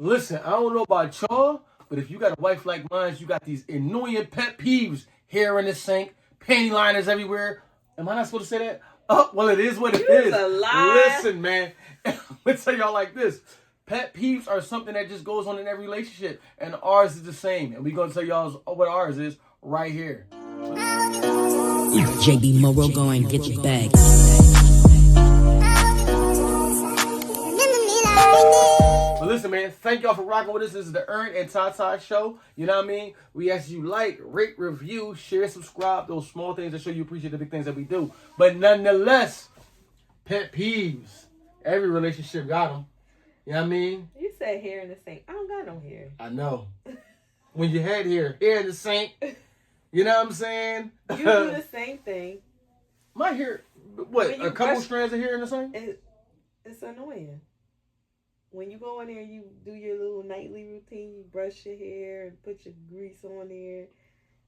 Listen, I don't know about y'all, but if you got a wife like mine, you got these annoying pet peeves. Hair in the sink, panty liners everywhere. Am I not supposed to say that? Oh, well, it is what it You's is. a lie. Listen, man. I'm going to tell y'all like this. Pet peeves are something that just goes on in every relationship, and ours is the same. And we're going to tell y'all what ours is right here. JB Morrow, go and get your bag. But listen, man, thank y'all for rocking with us. This is the Ern and TaTa show. You know what I mean? We ask you like, rate, review, share, subscribe. Those small things that show you appreciate the big things that we do. But nonetheless, pet peeves. Every relationship got them. You know what I mean? You said hair in the sink. I don't got no hair. I know. When you had hair in the sink, you know what I'm saying? You do the same thing. My hair, what, a couple strands of hair in the sink? It's annoying. When you go in there, you do your little nightly routine. You brush your hair and put your grease on there.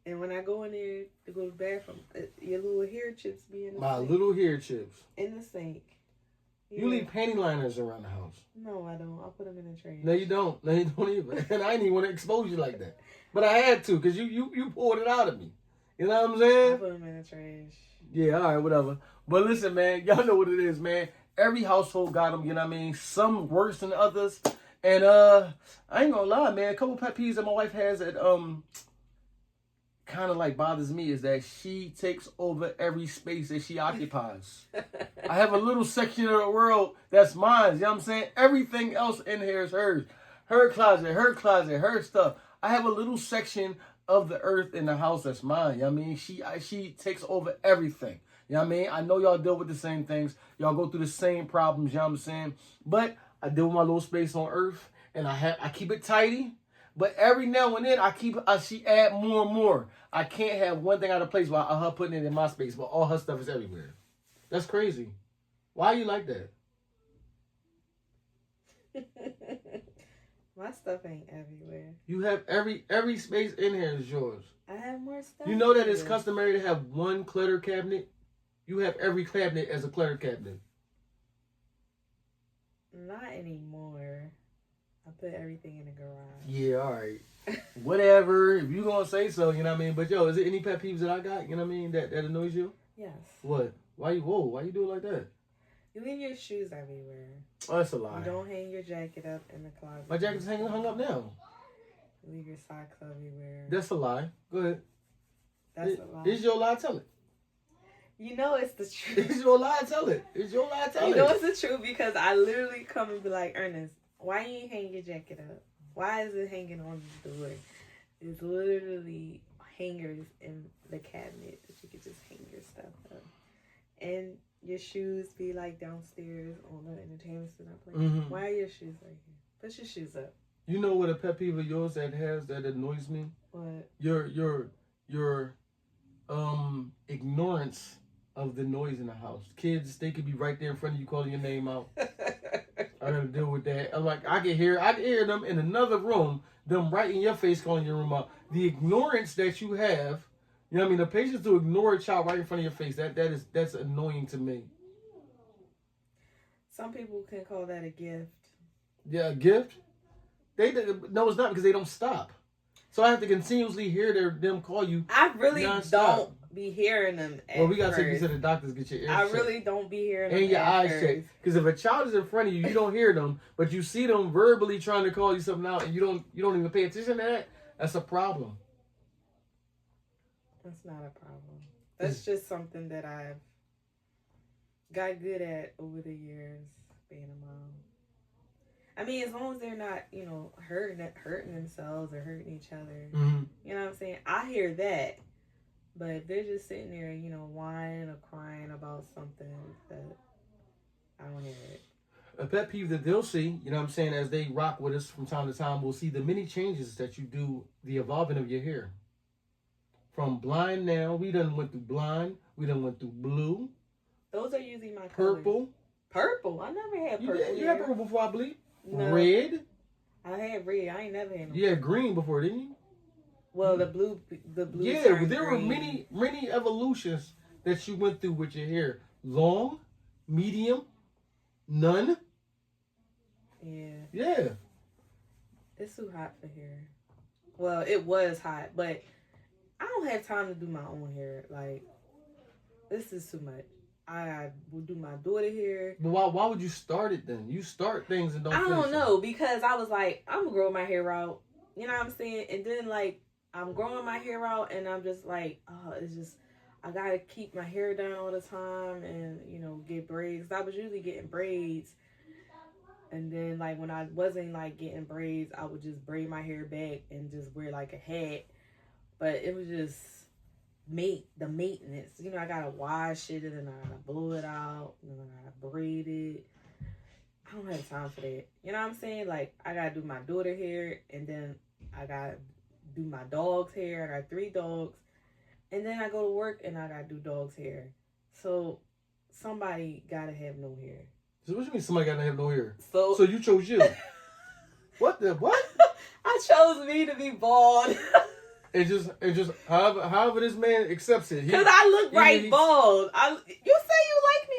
And when I go in there to go to the bathroom, your little hair chips be in the My sink. little hair chips. In the sink. You leave panty liners around the house. No, I don't. I'll put them in the trash. No, you don't. No, you don't either. And I didn't even want to expose you like that. But I had to because you pulled it out of me. You know what I'm saying? I'll put them in the trash. Yeah, all right, whatever. But listen, man, y'all know what it is, man. Every household got them, you know what I mean? Some worse than others. And I ain't gonna lie, man. A couple pet peeves that my wife has that kind of like bothers me is that she takes over every space that she occupies. I have a little section of the world that's mine. You know what I'm saying? Everything else in here is hers. Her closet, her stuff. I have a little section of the earth in the house that's mine. You know what I mean? She takes over everything. You know what I mean? I know y'all deal with the same things. Y'all go through the same problems, you know what I'm saying? But I deal with my little space on earth, and I keep it tidy. But every now and then, she add more and more. I can't have one thing out of place while her putting it in my space, but all her stuff is everywhere. That's crazy. Why are you like that? My stuff ain't everywhere. You have every space in here is yours. I have more stuff. You know that it's customary to have one clutter cabinet? You have every cabinet as a clutter cabinet. Not anymore. I put everything in the garage. Yeah, all right. Whatever. If you gonna say so, you know what I mean? But yo, is there any pet peeves that I got, you know what I mean, that annoys you? Yes. What? Why you do it like that? You leave your shoes everywhere. Oh, that's a lie. You don't hang your jacket up in the closet. My jacket's hung up now. You leave your socks everywhere. That's a lie. Go ahead. That's a lie. It's your lie, tell it. You know it's the truth. It's your lie, tell it. It's your lie, tell it. You know it's the truth because I literally come and be like, Ernest, why you ain't hang your jacket up? Why is it hanging on the door? It's literally hangers in the cabinet that you could just hang your stuff up. And your shoes be like downstairs on the entertainment center. Mm-hmm. Why are your shoes right here? Put your shoes up. You know what a pet peeve of yours that annoys me? What? Your ignorance of the noise in the house. Kids, they could be right there in front of you calling your name out. I gotta deal with that. I'm like, I can hear them in another room, them right in your face calling your room out. The ignorance that you have, you know what I mean? The patience to ignore a child right in front of your face, that's annoying to me. Some people can call that a gift. Yeah, a gift? No, it's not because they don't stop. So I have to continuously hear them call you. I really non-stop. don't be hearing them at Well, we got to first. take you to the doctors, get your ears I checked. really don't be hearing them And your at eyes first. checked. Because if a child is in front of you, you don't hear them, but you see them verbally trying to call you something out, and you don't even pay attention to that. That's a problem. That's not a problem. That's just something that I've got good at over the years, being a mom. I mean, as long as they're not, hurting themselves or hurting each other. Mm-hmm. You know what I'm saying? I hear that. But if they're just sitting there, whining or crying about something, that I don't hear it. A pet peeve that they'll see, you know what I'm saying, as they rock with us from time to time, we'll see the many changes that you do, the evolving of your hair. From blind now, we done went through blind, we done went through blue. Those are usually my purple. colors. Purple? I never had purple. You had purple before, I believe. No. Red. I had red. I ain't never had no. You had green before, didn't you? Well, the blue. Yeah, turned there green. were many evolutions that you went through with your hair. Long, medium, none. Yeah. Yeah. It's too hot for hair. Well, it was hot, but I don't have time to do my own hair. Like, this is too much. I will do my daughter hair. But why would you start it then? You start things and don't finish don't know, because I was like, I'm gonna grow my hair out. You know what I'm saying? And then, like, I'm growing my hair out, and I'm just like, oh, it's just, I gotta keep my hair down all the time and, you know, get braids. I was usually getting braids. And then, like, when I wasn't, like, getting braids, I would just braid my hair back and just wear, like, a hat. But it was just the maintenance. You know, I gotta wash it, and then I gotta blow it out, and then I gotta braid it. I don't have time for that. You know what I'm saying? Like, I gotta do my daughter hair, and then I gotta do my dog's hair. I got 3 dogs. And then I go to work, and I gotta do dog's hair. So, somebody gotta have no hair. So what you mean somebody gotta have no hair? So you chose you. What? I chose me to be bald. It's just however this man accepts it. Because I look bald. You say you like me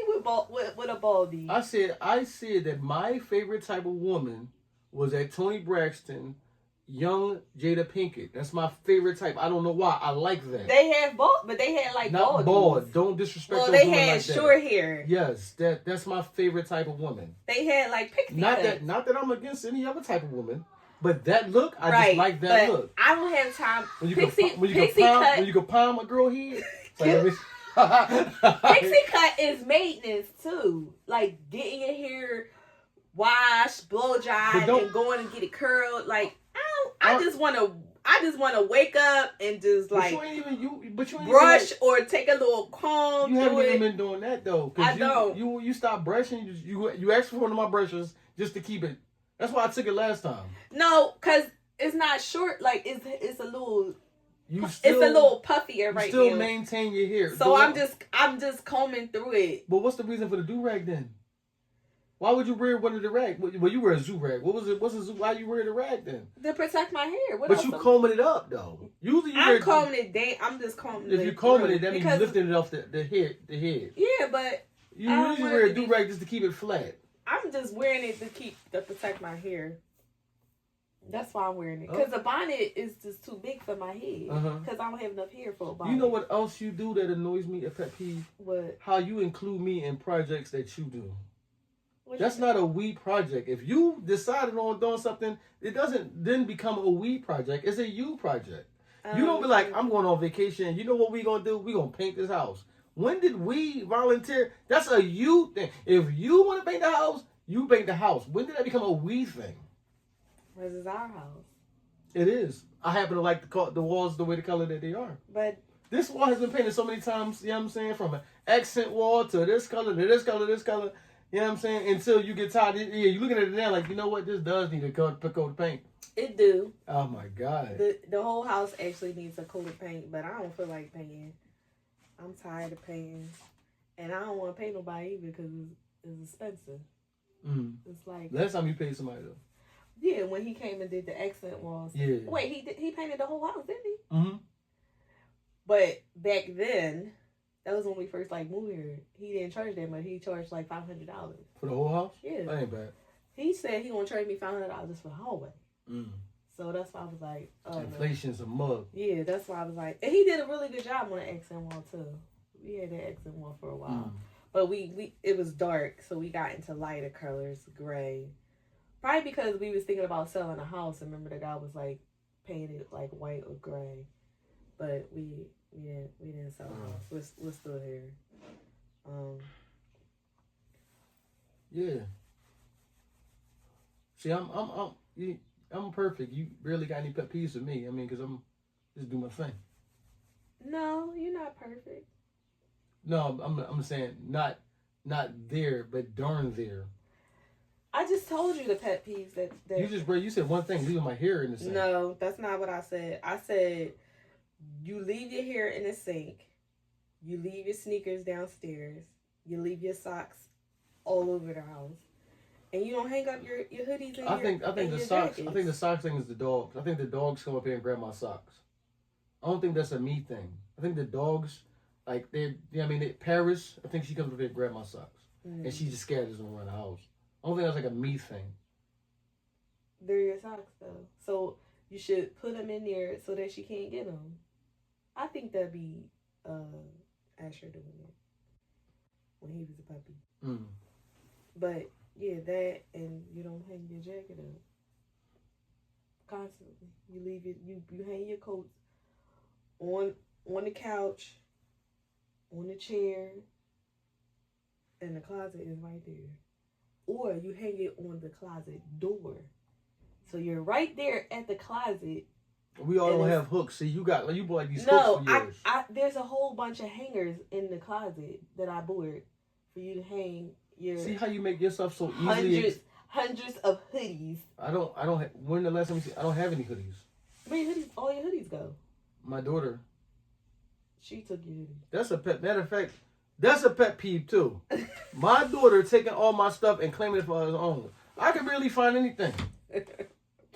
with a baldy. I said that my favorite type of woman was that Toni Braxton, young Jada Pinkett. That's my favorite type. I don't know why. I like that. They have bald, but they had like not bald. Don't disrespect. Well, those they women had like short hair. Yes, that's my favorite type of woman. They had like pixie cuts. Not that I'm against any other type of woman, but that look, I just like that look. I don't have time. When you can palm a girl head. Pixie cut is maintenance too. Like getting your hair washed, blow dried, and going and get it curled. Like I just want to wake up and just like brush or take a little comb. You haven't even been doing that though. I don't. You stop brushing. You asked for one of my brushes just to keep it. That's why I took it last time. No, cause it's not short. Like it's a little. It's a little puffier right now. You still maintain your hair. So I'm just combing through it. But what's the reason for the do-rag then? Why would you wear one of the rag? Well, you wear a zoo rag. What was it? Why you wear the rag then? To protect my hair. But you combing it up though. Usually I'm combing it down. I'm just combing it. If you're combing it, that means you're lifting it off the head. Yeah, but you usually wear a do-rag just to keep it flat. I'm just wearing it to protect my hair. That's why I'm wearing it. Because the bonnet is just too big for my head. Because I don't have enough hair for a bonnet. You know what else you do that annoys me, a pet peeve? What? How you include me in projects that you do. That's not a we project. If you decided on doing something, it doesn't then become a we project. It's a you project. You don't be like, I'm going on vacation. You know what we going to do? We going to paint this house. When did we volunteer? That's a you thing. If you want to paint the house, you paint the house. When did that become a we thing? This is our house. It is. I happen to like the walls the way the color that they are. But this wall has been painted so many times, you know what I'm saying? From an accent wall to this color, to this color, this color. You know what I'm saying? Until you get tired. Yeah, you're looking at it now like, you know what? This does need a coat of paint. It do. Oh, my God. The whole house actually needs a coat of paint, but I don't feel like painting. I'm tired of painting. And I don't want to pay nobody either because it's expensive. Mm-hmm. It's like... Last time you paid somebody, though. Yeah, when he came and did the accent walls. Yeah. Wait, he painted the whole house, didn't he? Mm-hmm. But back then, that was when we first like moved here. He didn't charge that much. He charged like $500 for the whole house. Yeah, that ain't bad. He said he gonna charge me $500 for the hallway. Mm. So that's why I was like, inflation's a mug. Yeah, that's why I was like, and he did a really good job on the accent wall too. We had that accent wall for a while, but we it was dark, so we got into lighter colors, gray. Probably because we was thinking about selling a house, and remember the guy was like painted like white or gray, but we didn't sell a house. We're still here. Yeah. See, I'm perfect. You barely got any pet peeves with me. I mean, because I'm just do my thing. No, you're not perfect. No, I'm saying not there, but darn there. I just told you the pet peeves that you said one thing, leaving my hair in the sink. No, that's not what I said. I said you leave your hair in the sink, you leave your sneakers downstairs, you leave your socks all over the house, and you don't hang up your hoodies and I think the socks. jackets. I think the socks thing is the dogs. I think the dogs come up here and grab my socks. I don't think that's a me thing. I think the dogs, like Paris. I think she comes up here and grab my socks, and she just scatters them around the house. I don't think that's like a me thing. They're your socks though, so you should put them in there so that she can't get them. I think that'd be Asher doing it when he was a puppy. Mm. But yeah, that, and you don't hang your jacket up constantly. You leave it. You hang your coats on the couch, on the chair, and the closet is right there. Or you hang it on the closet door, so you're right there at the closet. We all don't have hooks. See, you bought like these hooks for yours. I there's a whole bunch of hangers in the closet that I bought for you to hang your. See how you make yourself so easily. Hundreds of hoodies. I don't have. When the last time I don't have any hoodies. Where your hoodies? All your hoodies go. My daughter. She took your hoodies. That's a pet. Matter of fact, that's a pet peeve too. My daughter taking all my stuff and claiming it for her own. I can barely find anything.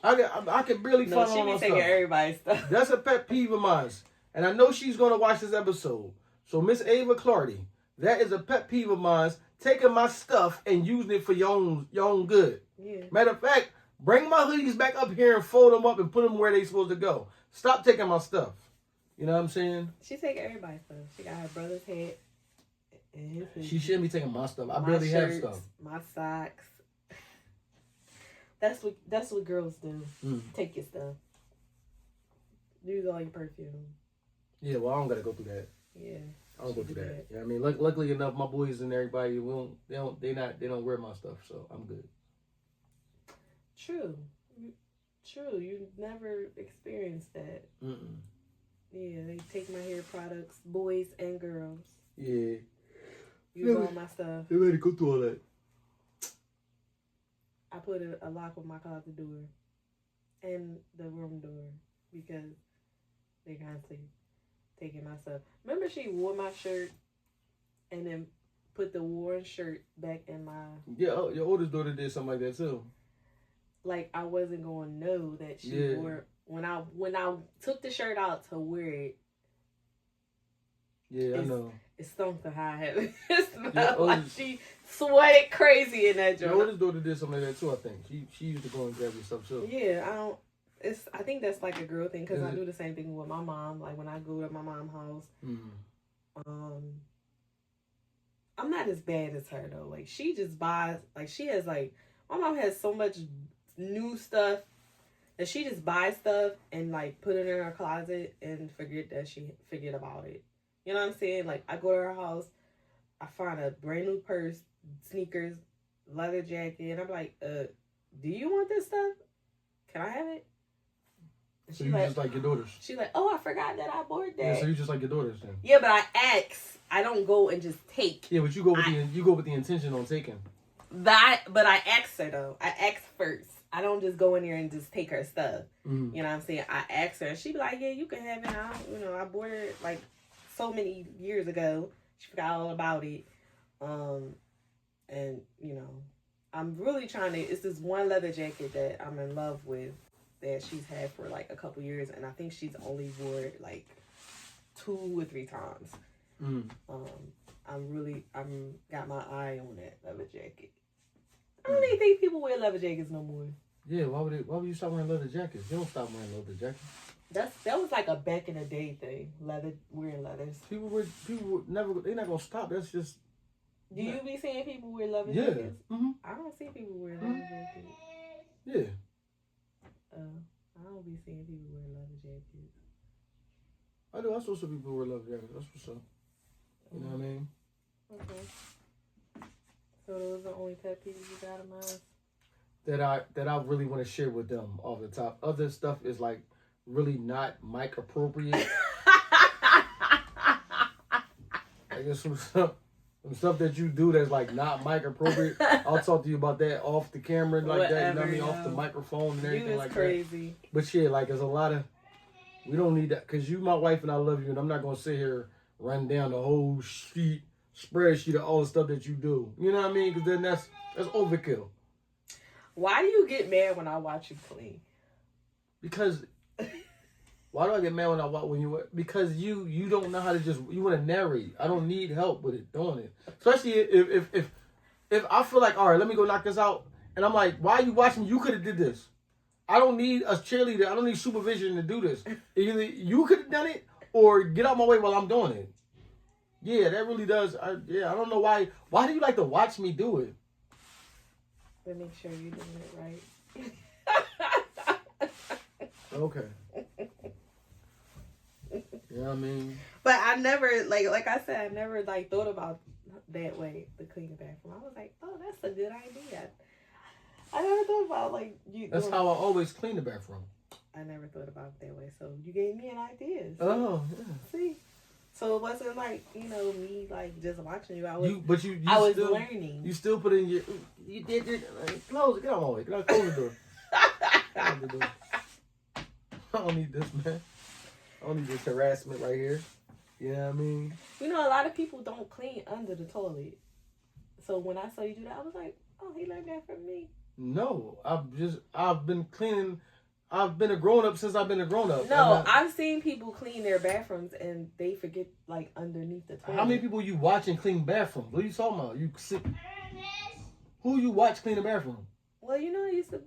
I can barely find all my stuff. She be taking everybody's stuff. That's a pet peeve of mine. And I know she's going to watch this episode. So, Miss Ava Clardy, that is a pet peeve of mine. Taking my stuff and using it for your own good. Yeah. Matter of fact, bring my hoodies back up here and fold them up and put them where they supposed to go. Stop taking my stuff. You know what I'm saying? She take everybody's stuff. She got her brother's hat and his hoodie. She shouldn't be taking my stuff. I My barely have shirts, stuff. My socks. That's what girls do. Take your stuff. Use all your perfume. Yeah, well, I don't gotta go through that. Yeah. I don't go through that. Yeah, I mean, luckily enough, my boys and everybody, they don't wear my stuff, so I'm good. True. You never experienced that. Mm-mm. Yeah, they take my hair products, boys and girls. Yeah. Use all my stuff. They ready to go through all that. I put a lock on my closet door and the room door because they constantly taking my stuff. Remember, she wore my shirt and then put the worn shirt back in my. Yeah, your oldest daughter did something like that too. Like I wasn't gonna know that she wore when I took the shirt out to wear it. Yeah, I know. It stunk to how I had it. It smelled like she sweated crazy in that joint. Your oldest daughter did something like that too, I think. She used to go and grab your stuff too. Yeah, I think that's like a girl thing because I do the same thing with my mom. Like when I go to my mom's house, I'm not as bad as her though. Like she just buys. Like she has like my mom has so much new stuff that she just buys stuff and like put it in her closet and forget about it. You know what I'm saying? Like I go to her house, I find a brand new purse, sneakers, leather jacket, and I'm like, do you want this stuff? Can I have it? So you just like your daughters? She's like, oh, I forgot that I bought that. Yeah, so you just like your daughters then? Yeah, but I ask. I don't go and just take. Yeah, but you go with the intention on taking. But I ask her though. I ask first. I don't just go in there and just take her stuff. Mm-hmm. You know what I'm saying? I ask her, and she be like, yeah, you can have it. I bought it like so many years ago. She forgot all about it. And I'm really trying to. It's this one leather jacket that I'm in love with that she's had for like a couple years, and I think she's only wore it like 2 or 3 times. I'm got my eye on that leather jacket. I don't even think people wear leather jackets no more. Yeah, why would you stop wearing leather jackets? You don't stop wearing leather jackets. That was like a back in the day thing. Wearing leathers. People never. They're not gonna stop. That's just. Do you be seeing people wear leather jackets? Mm-hmm. I don't see people wear leather jackets. Yeah. I don't be seeing people wear leather jackets. I do. I saw some people wear leather jackets. That's what's up. You know what I mean? Okay. So those are the only pet peeves you got of mine? That I really want to share with them off the top. Other stuff is like really not mic appropriate. I guess some stuff that you do that's like not mic appropriate. I'll talk to you about that off the camera like that. You know what I mean? Off the microphone and everything like crazy. That. But yeah, like there's a lot of. We don't need that because you my wife and I love you and I'm not gonna sit here run down the whole spreadsheet of all the stuff that you do. You know what I mean? Because then that's overkill. Why do you get mad when I watch you clean? Because why do I get mad when you because you don't know how to you want to narrate. I don't need help with it doing it. Especially if I feel like, all right, let me go knock this out, and I'm like, why are you watching? You could have did this. I don't need a cheerleader. I don't need supervision to do this. Either you could have done it or get out my way while I'm doing it. Yeah, that really does. I don't know why. Why do you like to watch me do it? To make sure you're doing it right. Okay. Yeah, I mean. But I never, like I said, I never, thought about that way to clean the bathroom. I was like, oh, that's a good idea. I never thought about, you. That's how I always clean the bathroom. I never thought about it that way. So you gave me an idea. Oh, yeah. See? So it wasn't me just watching you. I was still, learning. You still put in your. You did it. Close it. Get out of my way. Get out. Close the door. Get out the door. I don't need this, man. I don't need this harassment right here. You know what I mean? A lot of people don't clean under the toilet. So when I saw you do that, I was like, oh, he learned that from me. No, I've been cleaning. I've been a grown up since I've been a grown up. No, I've seen people clean their bathrooms and they forget underneath the toilet. How many people you watch and clean bathrooms? What are you talking about? You sit. Who you watch clean the bathroom? Well, I used to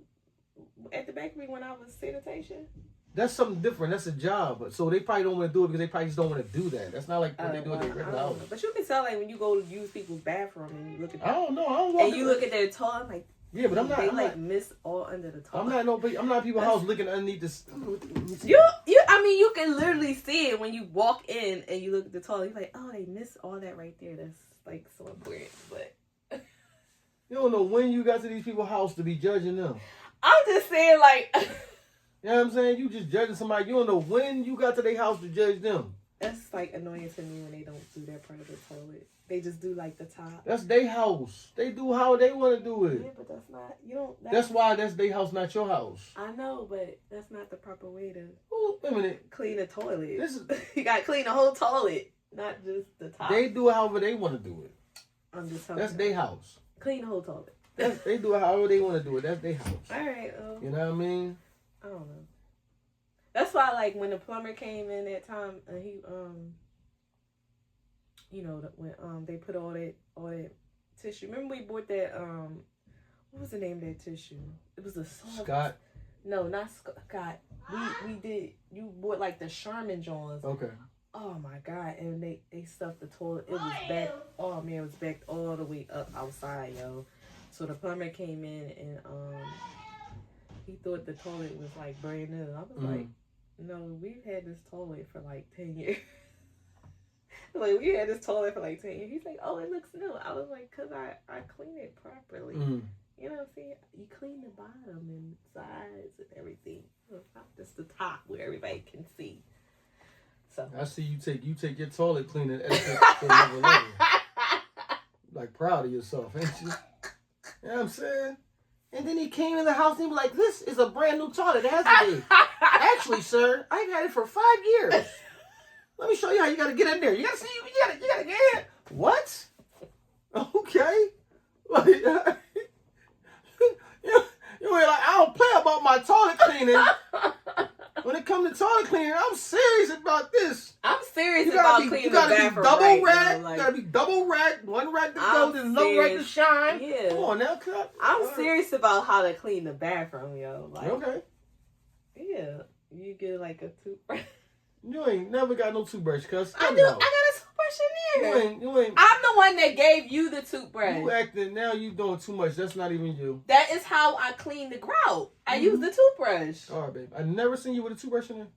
at the bakery when I was sanitation. That's something different. That's a job. So they probably don't want to do it because they probably just don't want to do that. That's not like what they do at their regular hours. But you can tell when you go to use people's bathroom and you look at. I don't know. I don't want. And you look at their toilet, I'm like. Yeah, but I'm not. They miss all under the toilet. I'm not people's house looking underneath this. You can literally see it when you walk in and you look at the toilet. You're like, oh, they miss all that right there. That's so important. But you don't know when you got to these people's house to be judging them. I'm just saying, you know what I'm saying? You just judging somebody. You don't know when you got to their house to judge them. That's annoying to me when they don't do that part of the toilet. They just do the top. That's their house. They do how they want to do it. Yeah, but that's not. You don't. That's why that's their house, not your house. I know, but that's not the proper way to. Wait a minute. Clean a toilet. This you got to clean the whole toilet, not just the top. They do it however they want to do it. I'm just talking. That's their house. Clean the whole toilet. They do it however they want to do it. That's their house. All right. You know what I mean? I don't know. That's why, when the plumber came in that time, and he when they put all that tissue. Remember we bought that what was the name of that tissue? It was a soft. Scott. No, not Scott. We did. You bought the Sherman Johns. Okay. Oh my God! And they stuffed the toilet. It was back. Oh man, it was backed all the way up outside, yo. So the plumber came in and he thought the toilet was brand new. I was like, no, we've had this toilet for 10 years. We had this toilet for 10 years. He's like, oh, it looks new. I was like, cause I clean it properly. You know what I'm saying? You clean the bottom and sides and everything. Not just the top where everybody can see. So I see you take your toilet cleaning etiquette to another level. Proud of yourself, ain't you? You know what I'm saying? And then he came in the house and he was like, this is a brand new toilet. It has to be. Actually, sir, I've had it for 5 years. Let me show you how you got to get in there. You got to see, you got to get in. What? Okay. You ain't I don't play about my toilet cleaning. When it comes to toilet cleaning, I'm serious about this. I'm serious about cleaning the bathroom. You gotta be double racked. One rack to go, then another rack to shine. Yeah. Come on now, cut. I'm serious about how to clean the bathroom, yo. Okay. Yeah. You get a toothbrush. You ain't never got no toothbrush, cuz. I do. I got a toothbrush in here. You ain't. I'm the one that gave you the toothbrush. You acting now. You doing too much. That's not even you. That is how I clean the grout. I use the toothbrush. All right, babe. I never seen you with a toothbrush in there.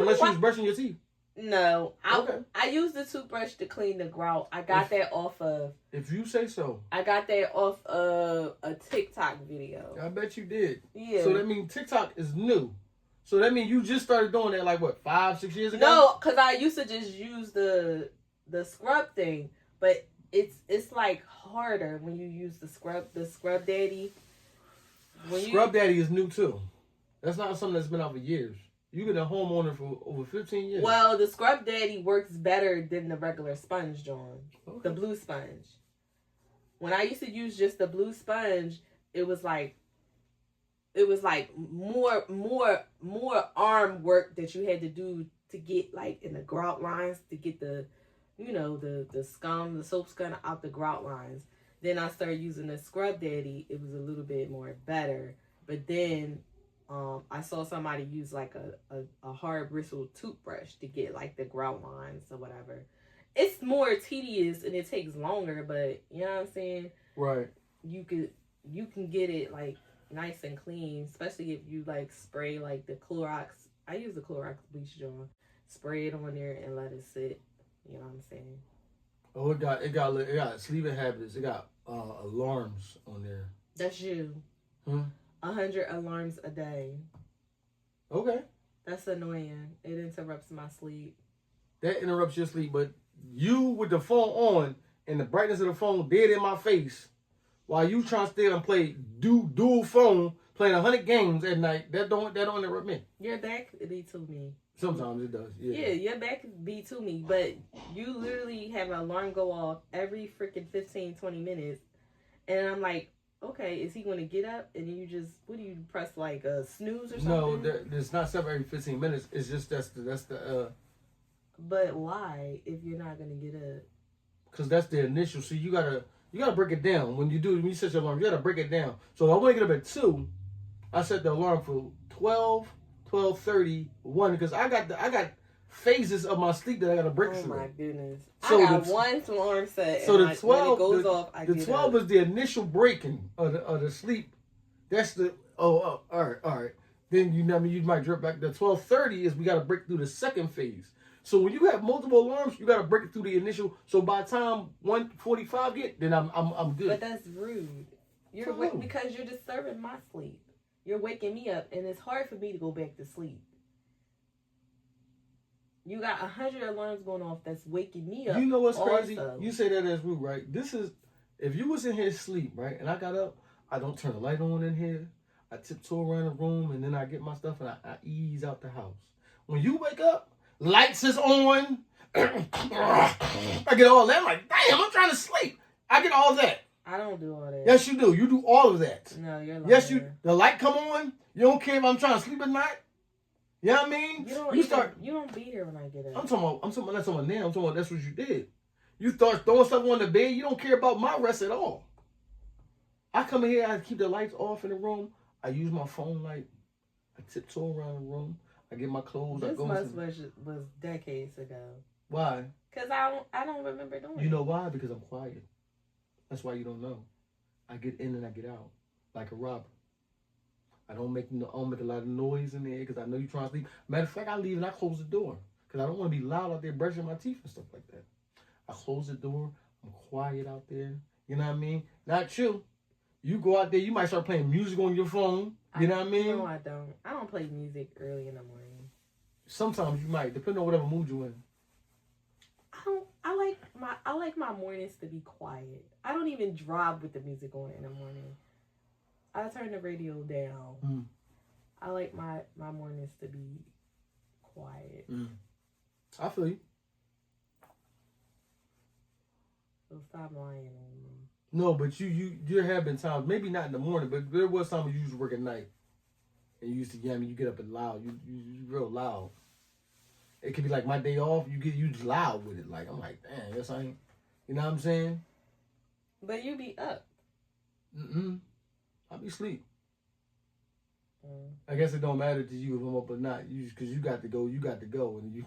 Unless you was brushing your teeth. No. I use the toothbrush to clean the grout. I got that off of. If you say so. I got that off of a TikTok video. I bet you did. Yeah. So that means TikTok is new. So that means you just started doing that 5-6 years ago? No, because I used to just use the scrub thing, but it's harder when you use the scrub daddy. Scrub daddy is new too. That's not something that's been out for years. You've been a homeowner for over 15 years. Well, the scrub daddy works better than the regular sponge, John. Okay. The blue sponge. When I used to use just the blue sponge, it was more arm work that you had to do to get in the grout lines to get the soap scum out the grout lines. Then I started using the scrub daddy. It was a little bit more better, but then I saw somebody use like a hard bristle toothbrush to get like the grout lines or whatever. It's more tedious and it takes longer, but you know what I'm saying? Right. You can get it like nice and clean, especially if you like spray like the Clorox. I use the Clorox bleach jar. Spray it on there and let it sit. You know what I'm saying? Oh, it got sleeping habits. It got alarms on there. That's you. 100 alarms a day. Okay. That's annoying. It interrupts my sleep. That interrupts your sleep, but you with the phone on and the brightness of the phone dead in my face while you trying to stay and play dual phone playing 100 games at night, that don't interrupt me. Your back be to me. Sometimes it does. Yeah, your back be to me, but you literally have an alarm go off every freaking 15, 20 minutes. And I'm like, okay, is he going to get up? And you just, what do you press, like a snooze or something? No, it's not seven every 15 minutes. It's just that's the. But why if you're not going to get up? Because that's the initial. So you gotta break it down. When you set your alarm, you gotta break it down. So if I want to get up at 2, I set the alarm for 12, 12:30, 1, because I got phases of my sleep that I gotta break through. Oh my goodness! So I got one alarm set. So the 12 when it goes off, I the get 12 up. is the initial breaking of the sleep. That's the all right. Then you know what I mean, you might drip back. The 12:30 is we gotta break through the second phase. So when you have multiple alarms, you gotta break it through the initial. So by the time 1:45 get, then I'm good. But that's rude. Because you're disturbing my sleep. You're waking me up, and it's hard for me to go back to sleep. You got 100 alarms going off that's waking me up. You know what's crazy? Also. You say that as rude, right? This is if you was in here asleep, right, and I got up, I don't turn the light on in here. I tiptoe around the room, and then I get my stuff and I ease out the house. When you wake up, lights is on. I get all that. I'm like, damn, I'm trying to sleep. I get all that. I don't do all that. Yes, you do. You do all of that. No, you're lying. Yes, the light come on. You don't care if I'm trying to sleep at night. You know what I mean? You don't be here when I get up. I'm talking about not talking about now. I'm talking about that's what you did. You start throwing stuff on the bed. You don't care about my rest at all. I come in here. I keep the lights off in the room. I use my phone light. I tiptoe around the room. I get my clothes. This was decades ago. Why? Because I don't remember doing it. You know why? Because I'm quiet. That's why you don't know. I get in and I get out like a robber. I don't make a lot of noise in there because I know you're trying to sleep. Matter of fact, I leave and I close the door because I don't want to be loud out there brushing my teeth and stuff like that. I close the door. I'm quiet out there. You know what I mean? Not you. You go out there, you might start playing music on your phone. You know what I mean? No, I don't. I don't play music early in the morning. Sometimes you might, depending on whatever mood you're in. I like my mornings to be quiet. I don't even drive with the music on in the morning. I turn the radio down. I like my mornings to be quiet. I feel you. So stop lying on me. No, but there have been times, maybe not in the morning, but there was times when you used to work at night. And you used to, you get up and loud. You real loud. It could be like my day off, you just loud with it. Like, I'm like, damn, yes I ain't. You know what I'm saying? But you be up. I'll be asleep. I guess it don't matter to you if I'm up or not. Because you got to go. And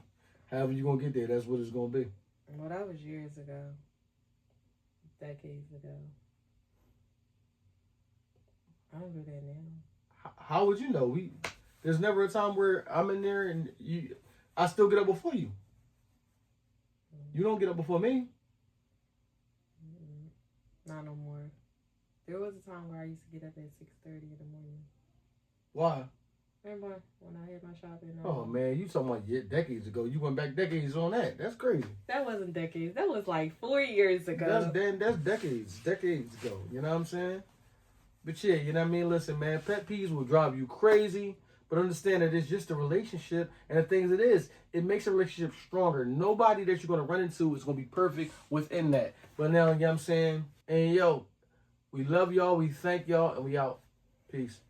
however you going to get there, that's what it's going to be. Well, that was years ago. Decades ago. I don't do that now. How would you know? There's never a time where I'm in there and I still get up before you. You don't get up before me. Not no more. There was a time where I used to get up at 6:30 in the morning. Why? Remember when I had my shopping? Oh man, you talking about decades ago? You went back decades on that. That's crazy. That wasn't decades. That was like 4 years ago. That's decades ago. You know what I'm saying? But yeah, you know what I mean. Listen, man, pet peeves will drive you crazy, but understand that it's just a relationship, and the things it makes a relationship stronger. Nobody that you're gonna run into is gonna be perfect within that. But now, you know what I'm saying? And yo, we love y'all. We thank y'all, and we out. Peace.